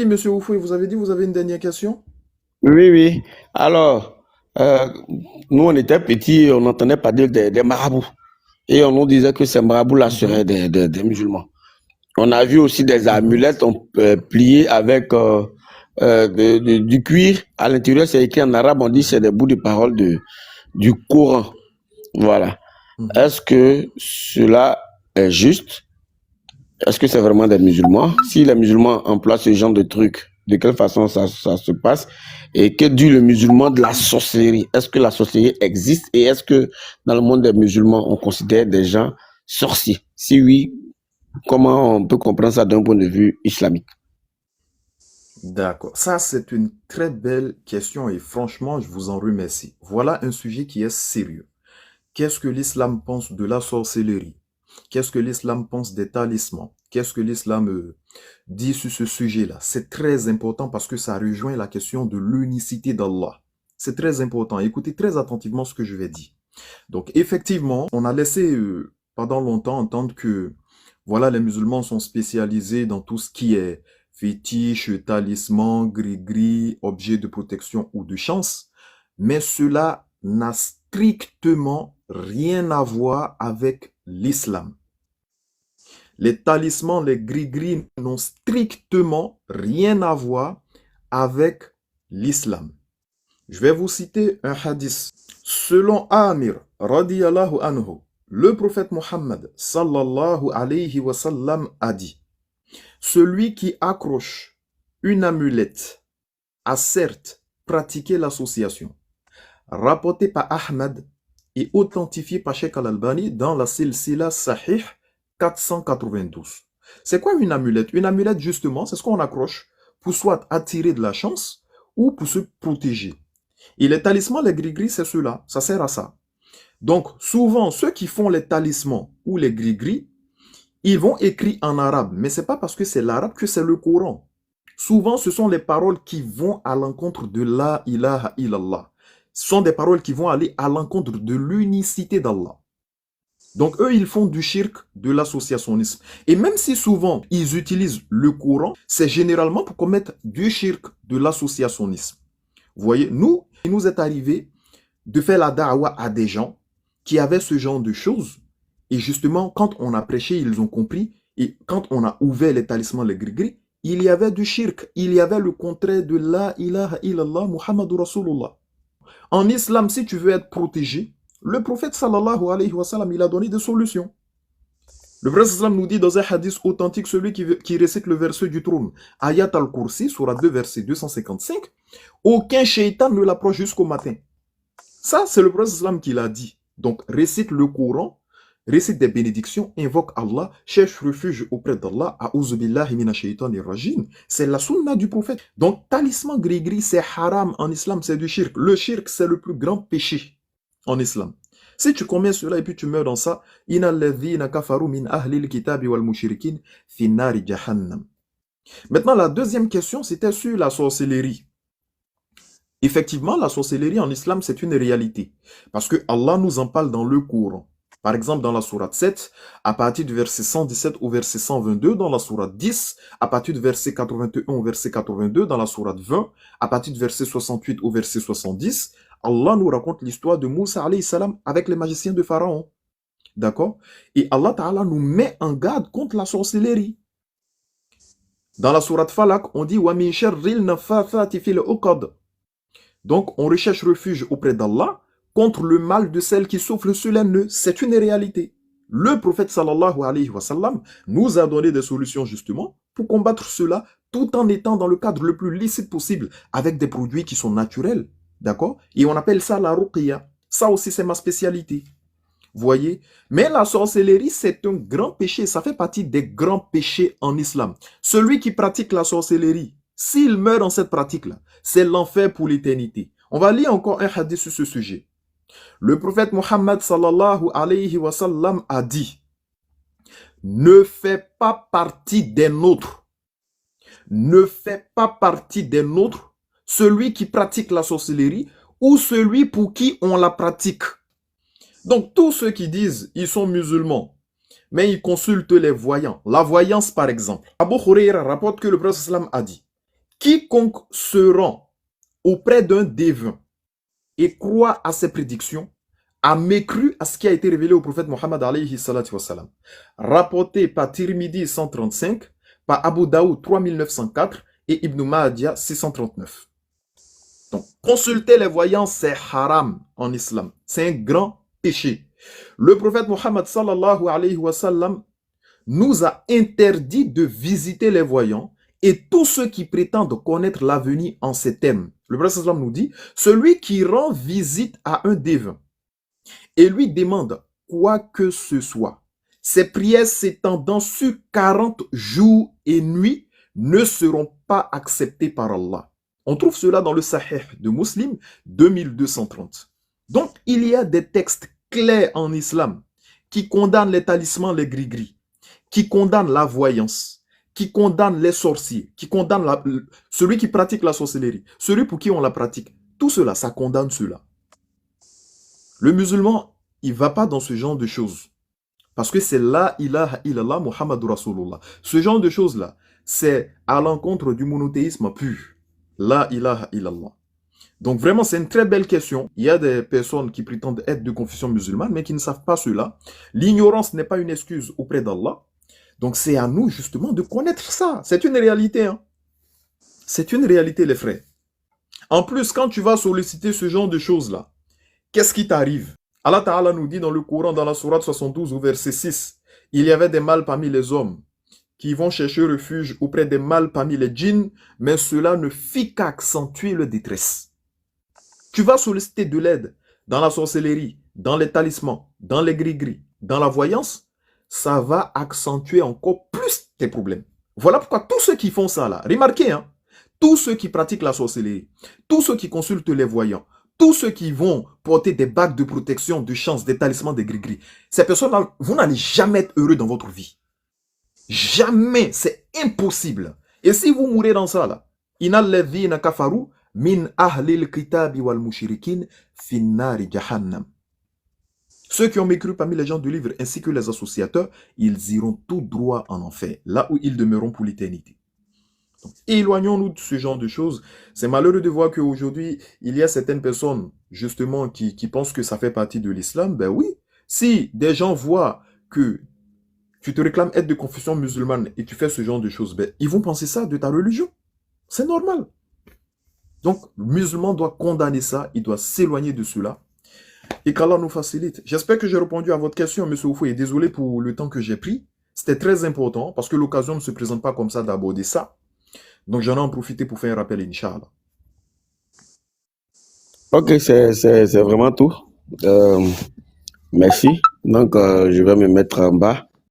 Oui, monsieur Oufoué, vous avez dit vous avez une dernière question? Oui, oui. Alors, euh, nous, on était petits, on entendait parler des marabouts. Et on nous disait que ces marabouts-là Mhm, seraient des musulmans. On a vu aussi des mhm. amulettes pliées avec du cuir. À l'intérieur, c'est écrit en arabe, on dit que c'est des bouts de paroles du Coran. Voilà. Mhm. Est-ce que cela est juste? Est-ce que c'est vraiment des musulmans? Si les musulmans emploient ce genre de trucs, de quelle façon ça se passe? Et que dit le musulman de la sorcellerie? Est-ce que la sorcellerie existe? Et est-ce que dans le monde des musulmans, on considère des gens sorciers? Si oui, comment on peut comprendre ça d'un point de vue islamique? D'accord. Ça, c'est une très belle question et franchement, je vous en remercie. Voilà un sujet qui est sérieux. Qu'est-ce que l'islam pense de la sorcellerie? Qu'est-ce que l'islam pense des talismans? Qu'est-ce que l'islam dit sur ce sujet-là? C'est très important parce que ça rejoint la question de l'unicité d'Allah. C'est très important. Écoutez très attentivement ce que je vais dire. Donc, effectivement, on a laissé pendant longtemps entendre que voilà, les musulmans sont spécialisés dans tout ce qui est fétiche, talisman, gris-gris, objet de protection ou de chance. Mais cela n'a strictement rien à voir avec l'islam. Les talismans, les gris-gris n'ont strictement rien à voir avec l'islam. Je vais vous citer un hadith. Selon Amir, radiyallahu anhu, le prophète Mohammed, sallallahu alayhi wa sallam, a dit: celui qui accroche une amulette a certes pratiqué l'association, rapporté par Ahmad et authentifié par Sheikh Al-Albani dans la Silsila Sahih 492. C'est quoi une amulette? Une amulette, justement, c'est ce qu'on accroche pour soit attirer de la chance ou pour se protéger. Et les talismans, les gris-gris, c'est cela. Ça sert à ça. Donc, souvent, ceux qui font les talismans ou les gris-gris, ils vont écrire en arabe. Mais c'est pas parce que c'est l'arabe que c'est le Coran. Souvent, ce sont les paroles qui vont à l'encontre de la ilaha illallah. Ce sont des paroles qui vont aller à l'encontre de l'unicité d'Allah. Donc, eux, ils font du shirk, de l'associationnisme. Et même si souvent, ils utilisent le Coran, c'est généralement pour commettre du shirk, de l'associationnisme. Vous voyez, nous, il nous est arrivé de faire la da'wah à des gens qui avaient ce genre de choses. Et justement, quand on a prêché, ils ont compris. Et quand on a ouvert les talismans, les gris-gris, il y avait du shirk. Il y avait le contraire de la ilaha illallah Muhammadur Rasulullah. En islam, si tu veux être protégé, le prophète sallallahu alayhi wa sallam, il a donné des solutions. Le prophète sallam nous dit dans un hadith authentique, celui qui récite le verset du trône, Ayat al-Kursi, surat 2, verset 255, aucun shaitan ne l'approche jusqu'au matin. Ça, c'est le prophète islam qui l'a dit. Donc, récite le Coran, récite des bénédictions, invoque Allah, cherche refuge auprès d'Allah, a'ouzubillahi minash-shaytanir rajim. C'est la sunna du prophète. Donc, talisman gris-gris, c'est haram en islam, c'est du shirk. Le shirk, c'est le plus grand péché en islam. Si tu commets cela et puis tu meurs dans ça, inalladhina kafaru min ahlil kitabi wal mushrikin fi nari jahannam. Maintenant, la deuxième question, c'était sur la sorcellerie. Effectivement, la sorcellerie en islam, c'est une réalité. Parce que Allah nous en parle dans le Coran. Par exemple, dans la sourate 7, à partir du verset 117 au verset 122, dans la sourate 10, à partir du verset 81 au verset 82, dans la sourate 20, à partir du verset 68 au verset 70, Allah nous raconte l'histoire de Moussa alayhi salam avec les magiciens de Pharaon. D'accord? Et Allah Ta'ala nous met en garde contre la sorcellerie. Dans la sourate Falak, on dit wa min sharril naffathati fil uqad. Donc, on recherche refuge auprès d'Allah contre le mal de celle qui souffle sur les nœuds. C'est une réalité. Le prophète sallallahu alayhi wa sallam nous a donné des solutions justement pour combattre cela tout en étant dans le cadre le plus licite possible avec des produits qui sont naturels. D'accord? Et on appelle ça la ruqya. Ça aussi, c'est ma spécialité. Vous voyez? Mais la sorcellerie, c'est un grand péché. Ça fait partie des grands péchés en islam. Celui qui pratique la sorcellerie, s'il meurt dans cette pratique-là, c'est l'enfer pour l'éternité. On va lire encore un hadith sur ce sujet. Le prophète Mohammed sallallahu alayhi wa sallam a dit: ne fais pas partie des nôtres. Ne fais pas partie des nôtres celui qui pratique la sorcellerie ou celui pour qui on la pratique. Donc tous ceux qui disent ils sont musulmans, mais ils consultent les voyants. La voyance par exemple. Abu Huraira rapporte que le prophète sallam a dit: Quiconque se rend auprès d'un devin et croit à ses prédictions a mécru à ce qui a été révélé au prophète Mohammed alayhi salatu wassalam. Rapporté par Tirmidhi 135, par Abu Daoud 3904 et Ibn Majah 639. Donc, consulter les voyants, c'est haram en islam. C'est un grand péché. Le prophète Mohammed sallallahu alayhi wa sallam nous a interdit de visiter les voyants et tous ceux qui prétendent connaître l'avenir en ces termes. Le prophète sallam nous dit, celui qui rend visite à un devin et lui demande quoi que ce soit, ses prières s'étendant sur 40 jours et nuits ne seront pas acceptées par Allah. On trouve cela dans le Sahih de Muslim 2230. Donc, il y a des textes clairs en islam qui condamnent les talismans, les gris-gris, qui condamnent la voyance, qui condamnent les sorciers, qui condamnent celui qui pratique la sorcellerie, celui pour qui on la pratique. Tout cela, ça condamne cela. Le musulman, il ne va pas dans ce genre de choses. Parce que c'est la ilaha illallah Muhammadu Rasulullah. Ce genre de choses-là, c'est à l'encontre du monothéisme pur. La ilaha illallah. Donc vraiment, c'est une très belle question. Il y a des personnes qui prétendent être de confession musulmane, mais qui ne savent pas cela. L'ignorance n'est pas une excuse auprès d'Allah. Donc c'est à nous justement de connaître ça. C'est une réalité. Hein. C'est une réalité, les frères. En plus, quand tu vas solliciter ce genre de choses-là, qu'est-ce qui t'arrive? Allah Ta'ala nous dit dans le Coran, dans la sourate 72 au verset 6, il y avait des mâles parmi les hommes qui vont chercher refuge auprès des mâles parmi les djinns, mais cela ne fit qu'accentuer leur détresse. Tu vas solliciter de l'aide dans la sorcellerie, dans les talismans, dans les gris-gris, dans la voyance, ça va accentuer encore plus tes problèmes. Voilà pourquoi tous ceux qui font ça là, remarquez, hein, tous ceux qui pratiquent la sorcellerie, tous ceux qui consultent les voyants, tous ceux qui vont porter des bagues de protection, de chance, des talismans, des gris-gris, ces personnes-là, vous n'allez jamais être heureux dans votre vie. Jamais, c'est impossible. Et si vous mourrez dans ça là, inal ladhina kafaru min ahlil kitabi wal mushrikin finnari jahannam. Ceux qui ont mécru parmi les gens du livre ainsi que les associateurs, ils iront tout droit en enfer, là où ils demeureront pour l'éternité. Éloignons-nous de ce genre de choses. C'est malheureux de voir qu'aujourd'hui, il y a certaines personnes, justement, qui pensent que ça fait partie de l'islam. Ben oui, si des gens voient que tu te réclames être de confession musulmane et tu fais ce genre de choses, ben, ils vont penser ça de ta religion. C'est normal. Donc, le musulman doit condamner ça, il doit s'éloigner de cela. Et qu'Allah nous facilite. J'espère que j'ai répondu à votre question, M. Oufou, et désolé pour le temps que j'ai pris. C'était très important, parce que l'occasion ne se présente pas comme ça d'aborder ça. Donc, j'en ai en profité pour faire un rappel, Inch'Allah. Ok, c'est vraiment tout. Merci. Donc, je vais me mettre en bas.